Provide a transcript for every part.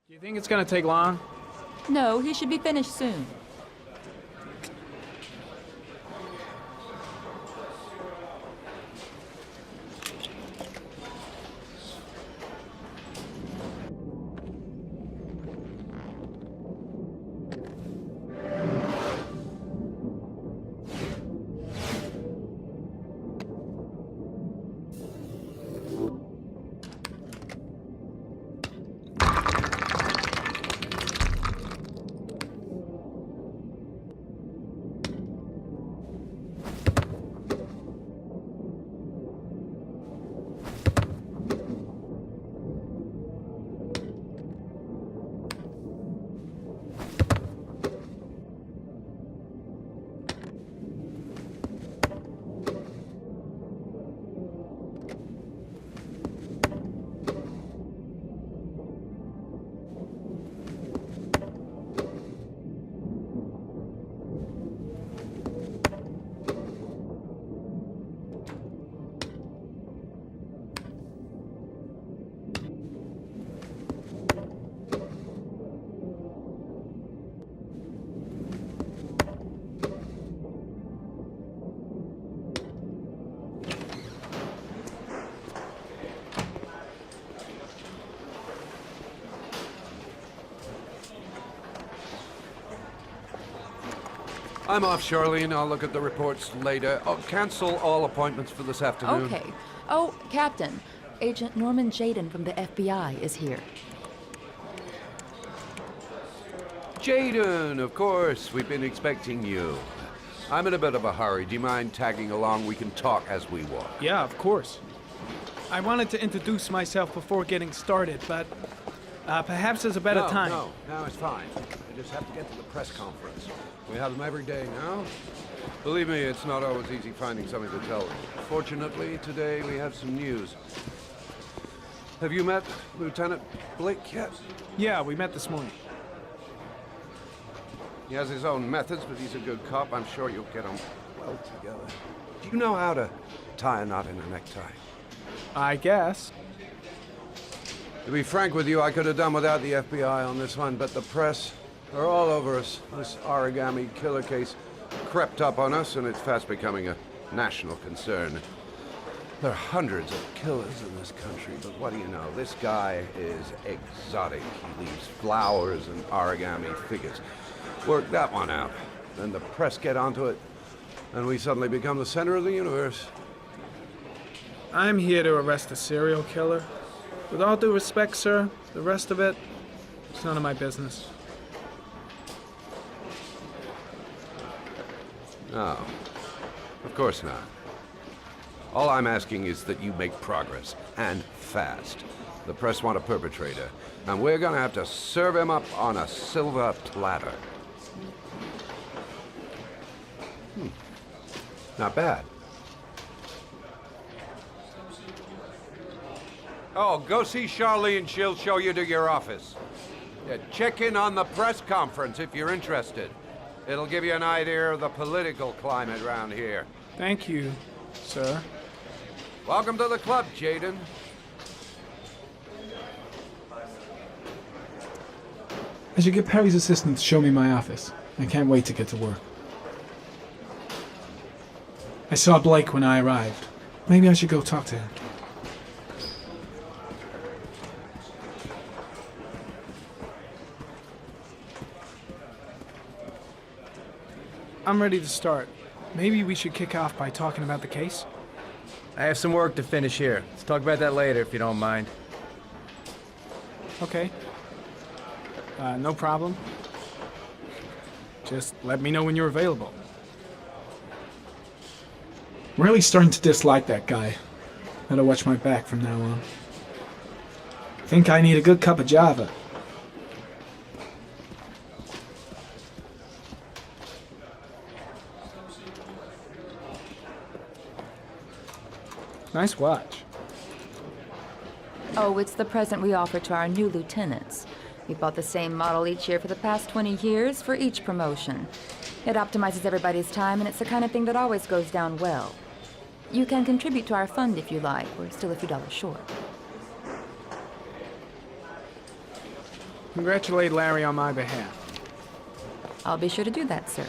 Do you think it's gonna take long? No, he should be finished soon. I'm off, Charlene. I'll look at the reports later. Oh, cancel all appointments for this afternoon. Okay. Oh, Captain. Agent Norman Jaden from the FBI is here. Jaden, of course. We've been expecting you. I'm in a bit of a hurry. Do you mind tagging along? We can talk as we walk. Yeah, of course. I wanted to introduce myself before getting started, but perhaps there's a better time. No, it's fine. I just have to get to the press conference. We have them every day now. Believe me, it's not always easy finding something to tell them. Fortunately, today we have some news. Have you met Lieutenant Blake yet? Yeah, we met this morning. He has his own methods, but he's a good cop. I'm sure you'll get on well together. Do you know how to tie a knot in a necktie? I guess. To be frank with you, I could have done without the FBI on this one, but the press are all over us. This origami killer case crept up on us, and it's fast becoming a national concern. There are hundreds of killers in this country, but what do you know? This guy is exotic. He leaves flowers and origami figures. Work that one out. Then the press get onto it, and we suddenly become the center of the universe. I'm here to arrest a serial killer. With all due respect, sir, the rest of it, it's none of my business. No, of course not. All I'm asking is that you make progress, and fast. The press want a perpetrator, and we're gonna have to serve him up on a silver platter. Not bad. Oh, go see Charlene. She'll show you to your office. Yeah, check in on the press conference if you're interested. It'll give you an idea of the political climate around here. Thank you, sir. Welcome to the club, Jaden. I should get Perry's assistant to show me my office. I can't wait to get to work. I saw Blake when I arrived. Maybe I should go talk to him. I'm ready to start. Maybe we should kick off by talking about the case? I have some work to finish here. Let's talk about that later, if you don't mind. Okay. No problem. Just let me know when you're available. I'm really starting to dislike that guy. Better watch my back from now on. Think I need a good cup of Java. Nice watch. Oh, it's the present we offer to our new lieutenants. We bought the same model each year for the past 20 years for each promotion. It optimizes everybody's time, and it's the kind of thing that always goes down well. You can contribute to our fund if you like. We're still a few dollars short. Congratulate Larry on my behalf. I'll be sure to do that, sir.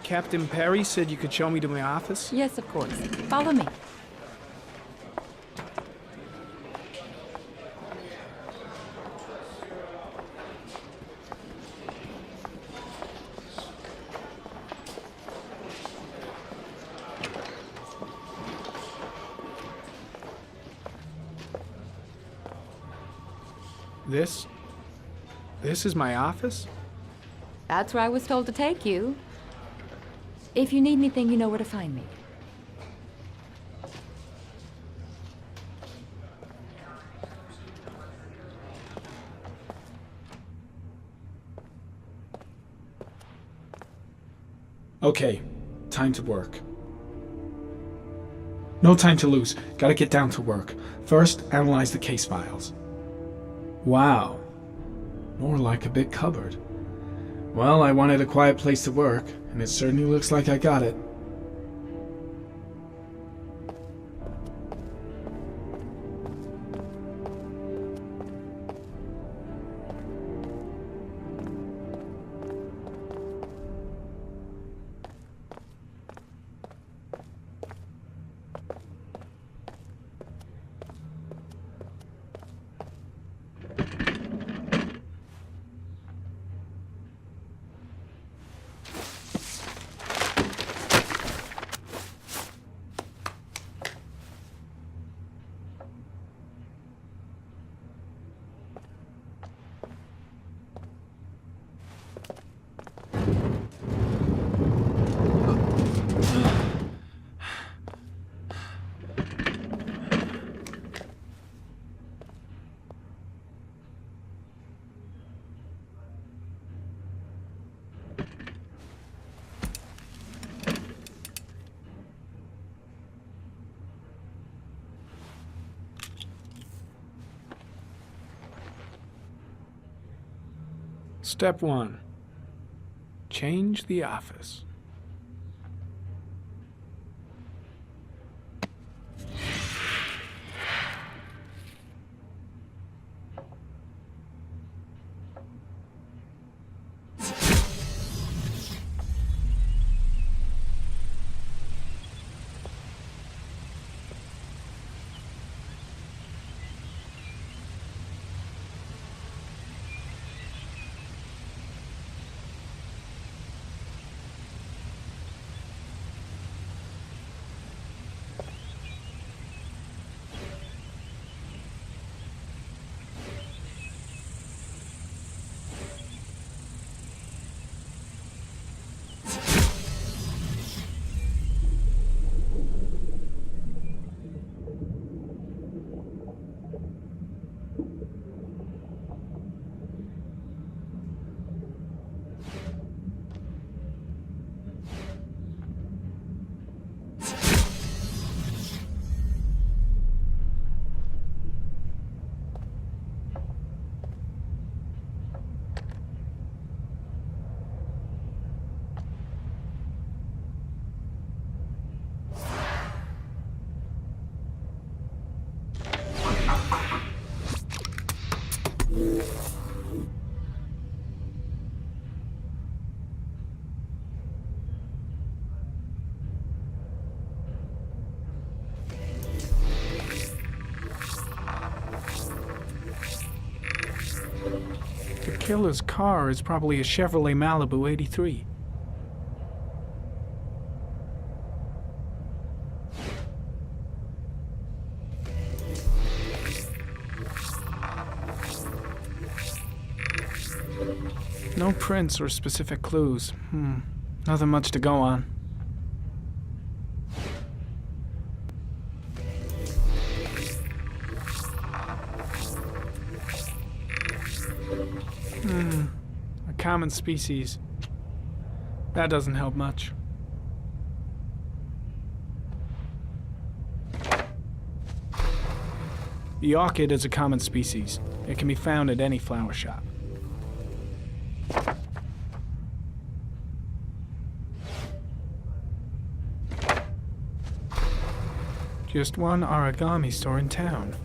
Captain Perry said you could show me to my office? Yes, of course. Follow me. This is my office? That's where I was told to take you. If you need anything, you know where to find me. Okay, time to work. No time to lose. Gotta get down to work. First, analyze the case files. Wow. More like a big cupboard. Well, I wanted a quiet place to work, and it certainly looks like I got it. Step 1. Change the office. The killer's car is probably a Chevrolet Malibu 83. No prints or specific clues. Nothing much to go on. A common species. That doesn't help much. The orchid is a common species. It can be found at any flower shop. Just one origami store in town.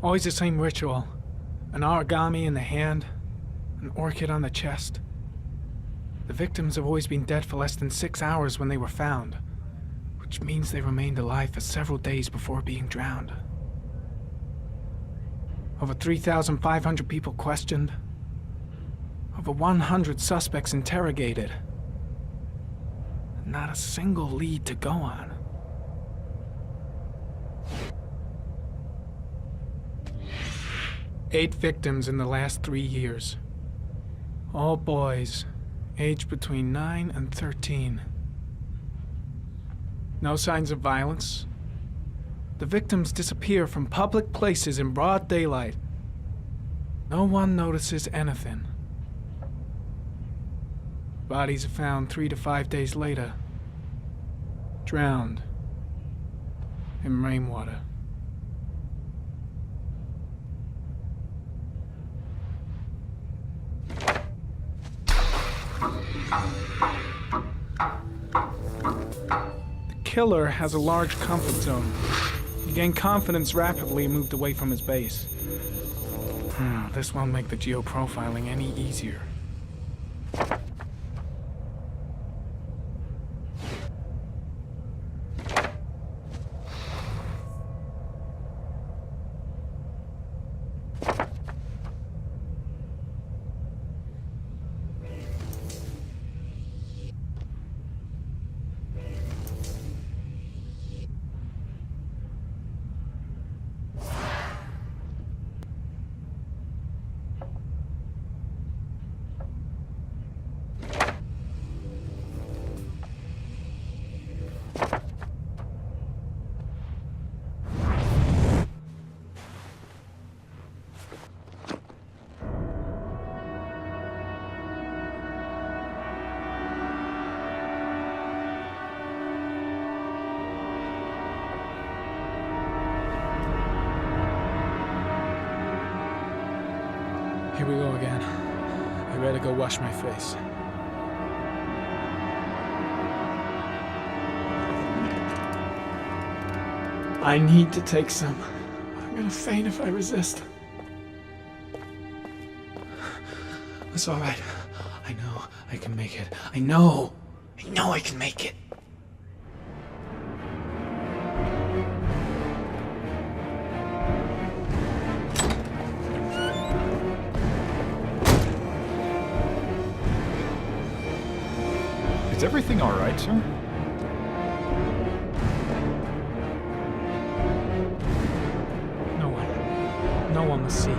Always the same ritual. An origami in the hand, an orchid on the chest. The victims have always been dead for less than 6 hours when they were found, which means they remained alive for several days before being drowned. Over 3,500 people questioned. Over 100 suspects interrogated. Not a single lead to go on. Eight victims in the last 3 years. All boys, aged between 9 and 13. No signs of violence. The victims disappear from public places in broad daylight. No one notices anything. Bodies are found 3 to 5 days later. Drowned. In rainwater. The killer has a large comfort zone. He gained confidence rapidly and moved away from his base. This won't make the geoprofiling any easier. Here we go again. I better go wash my face. I need to take some. I'm gonna faint if I resist. It's all right. I know I can make it. I know I can make it. Is everything all right, sir? No one must see.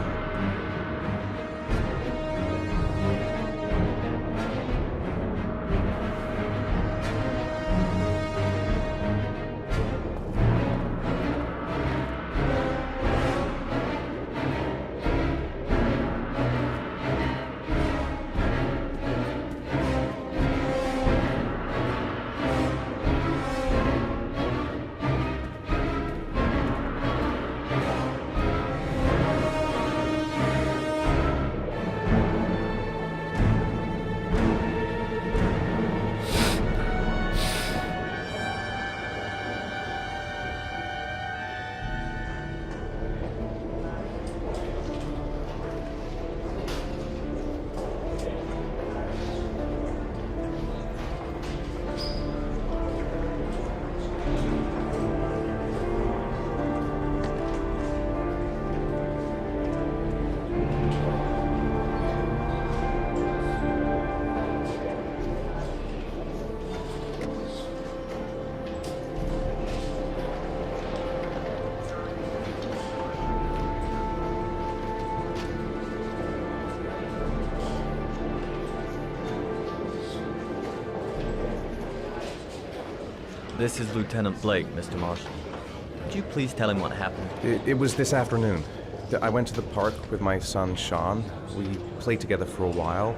This is Lieutenant Blake, Mr. Marshall. Could you please tell him what happened? It was this afternoon. I went to the park with my son, Sean. We played together for a while,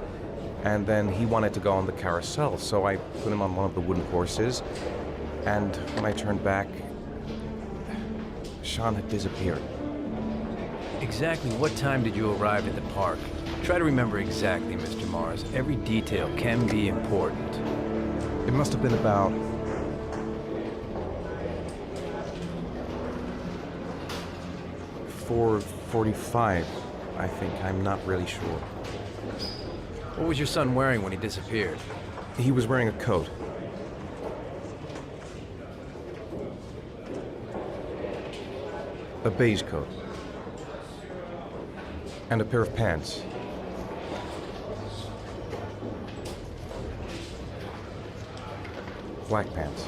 and then he wanted to go on the carousel, so I put him on one of the wooden horses, and when I turned back, Sean had disappeared. Exactly what time did you arrive at the park? Try to remember exactly, Mr. Mars. Every detail can be important. It must have been about... "4:45, I think. I'm not really sure. What was your son wearing when he disappeared? He was wearing a coat. A beige coat. And a pair of pants. Black pants.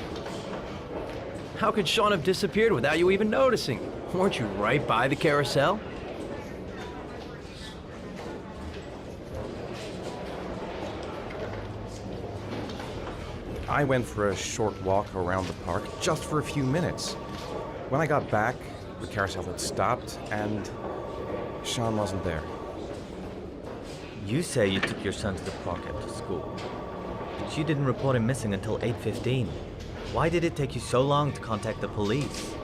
How could Sean have disappeared without you even noticing? Weren't you right by the carousel? I went for a short walk around the park, just for a few minutes. When I got back, the carousel had stopped, and Sean wasn't there. You say you took your son to the park after school, but you didn't report him missing until 8:15. Why did it take you so long to contact the police?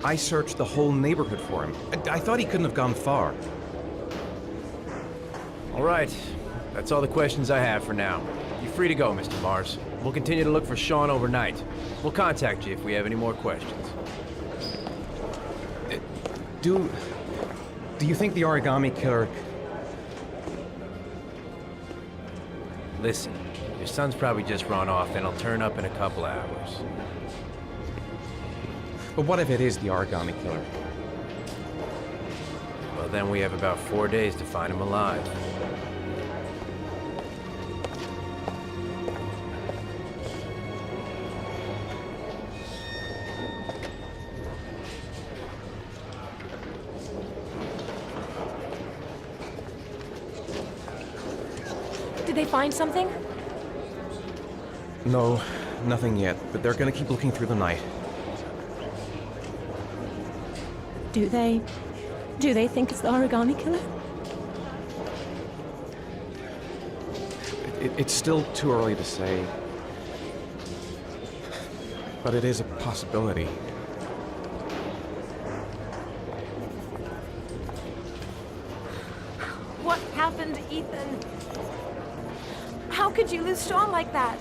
I searched the whole neighborhood for him. I thought he couldn't have gone far. All right. That's all the questions I have for now. You're free to go, Mr. Mars. We'll continue to look for Sean overnight. We'll contact you if we have any more questions. Do you think the origami killer... Listen, your son's probably just run off and he'll turn up in a couple hours. But what if it is the origami killer? Well, then we have about 4 days to find him alive. Did they find something? No, nothing yet, but they're gonna keep looking through the night. Do they think it's the origami killer? It's still too early to say. But it is a possibility. What happened, Ethan? How could you lose Sean like that?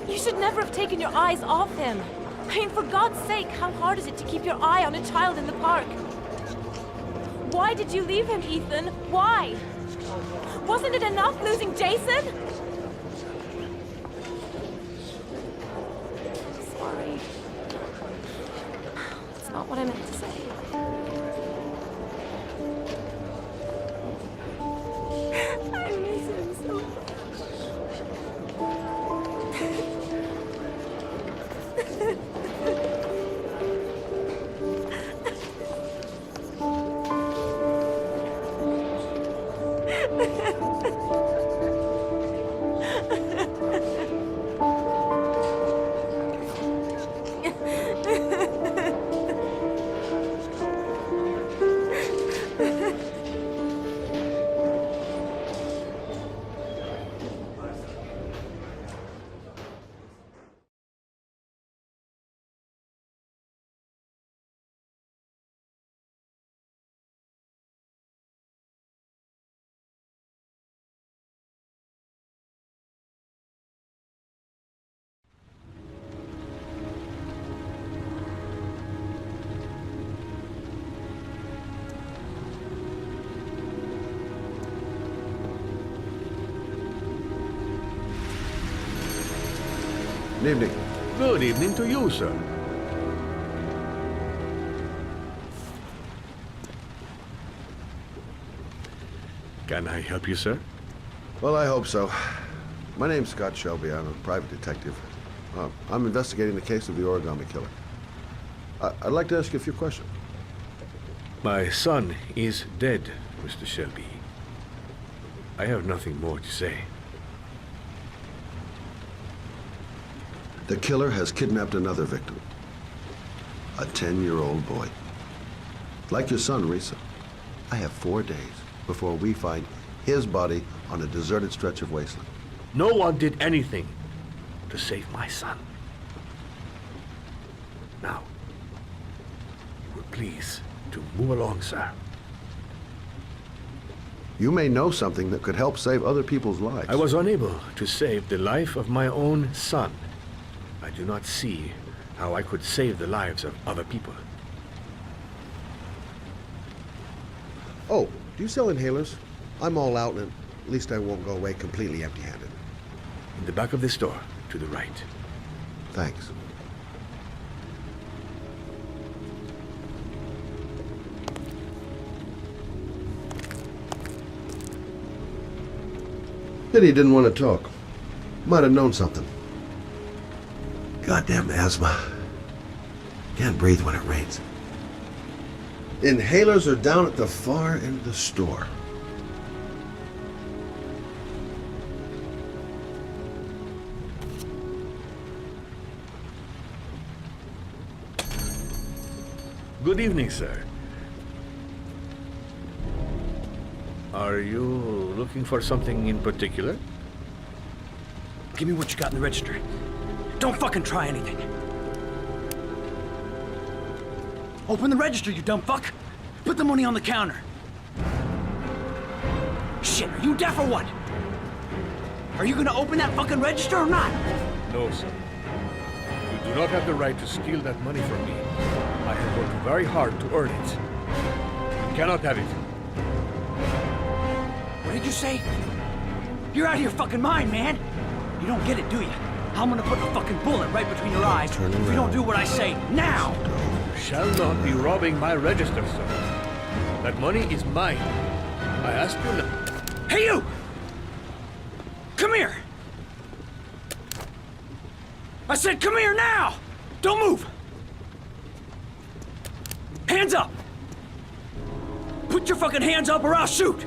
You should never have taken your eyes off him. I mean, for God's sake, how hard is it to keep your eye on a child in the park? Why did you leave him, Ethan? Why? Wasn't it enough losing Jason? Sorry. That's not what I meant to say. I miss him so much. Good evening. Good evening to you, sir. Can I help you, sir? Well, I hope so. My name's Scott Shelby. I'm a private detective. I'm investigating the case of the origami killer. I'd like to ask you a few questions. My son is dead, Mr. Shelby. I have nothing more to say. The killer has kidnapped another victim. A 10-year-old boy. Like your son, Risa. I have 4 days before we find his body on a deserted stretch of wasteland. No one did anything to save my son. Now, you will please to move along, sir. You may know something that could help save other people's lives. I was unable to save the life of my own son. I do not see how I could save the lives of other people. Oh, do you sell inhalers? I'm all out, and at least I won't go away completely empty-handed. In the back of the store, to the right. Thanks. Pity he didn't want to talk. Might have known something. Goddamn asthma. Can't breathe when it rains. Inhalers are down at the far end of the store. Good evening, sir. Are you looking for something in particular? Give me what you got in the register. Don't fucking try anything. Open the register, you dumb fuck. Put the money on the counter. Shit, are you deaf or what? Are you gonna open that fucking register or not? No, sir. You do not have the right to steal that money from me. I have worked very hard to earn it. You cannot have it. What did you say? You're out of your fucking mind, man. You don't get it, do you? I'm gonna put a fucking bullet right between your eyes if you don't do what I say now. You shall not be robbing my register, sir. That money is mine. I ask you now. Hey, you! Come here! I said come here now! Don't move! Hands up! Put your fucking hands up or I'll shoot!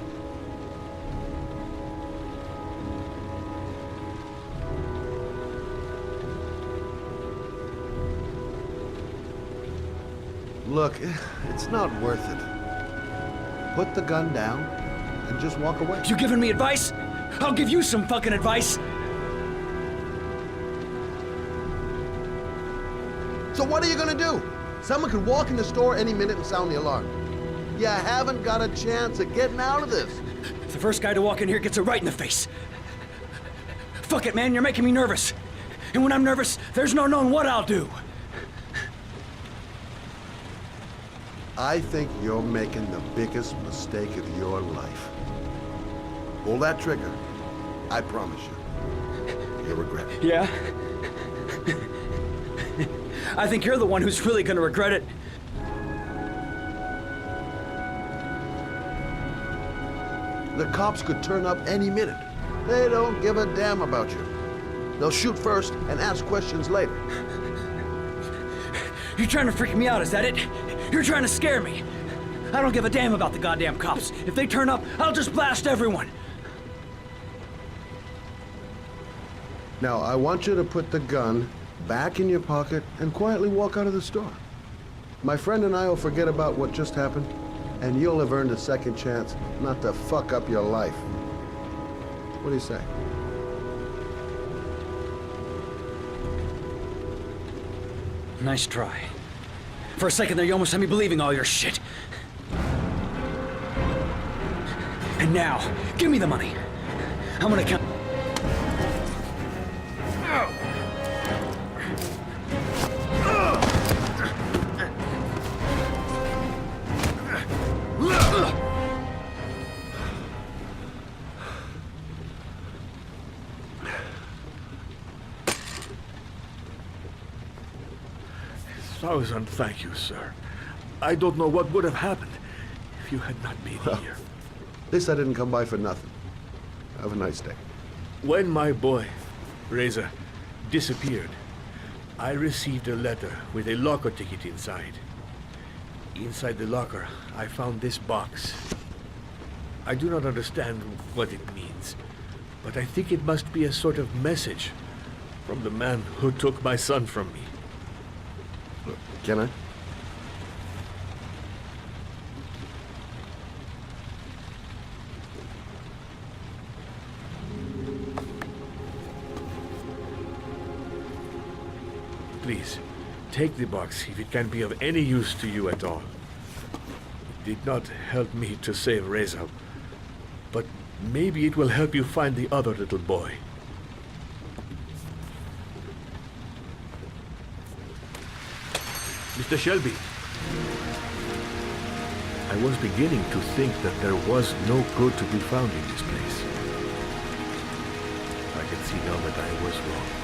Look, it's not worth it. Put the gun down and just walk away. You giving me advice? I'll give you some fucking advice. So what are you gonna do? Someone could walk in the store any minute and sound the alarm. You haven't got a chance of getting out of this. The first guy to walk in here gets it right in the face. Fuck it, man, you're making me nervous. And when I'm nervous, there's no knowing what I'll do. I think you're making the biggest mistake of your life. Pull that trigger. I promise you. You'll regret it. Yeah? I think you're the one who's really gonna regret it. The cops could turn up any minute. They don't give a damn about you. They'll shoot first and ask questions later. You're trying to freak me out, is that it? You're trying to scare me. I don't give a damn about the goddamn cops. If they turn up, I'll just blast everyone. Now, I want you to put the gun back in your pocket and quietly walk out of the store. My friend and I will forget about what just happened, and you'll have earned a second chance not to fuck up your life. What do you say? Nice try. For a second there, you almost had me believing all your shit. And now, give me the money. I'm gonna count. Thousand thank you, sir. I don't know what would have happened if you had not been here. At least I didn't come by for nothing. Have a nice day. When my boy, Reza, disappeared, I received a letter with a locker ticket inside. Inside the locker, I found this box. I do not understand what it means, but I think it must be a sort of message from the man who took my son from me. Can I? Please, Take the box if it can be of any use to you at all. It did not help me to save Reza, but maybe it will help you find the other little boy. Mr. Shelby, I was beginning to think that there was no good to be found in this place. I can see now that I was wrong.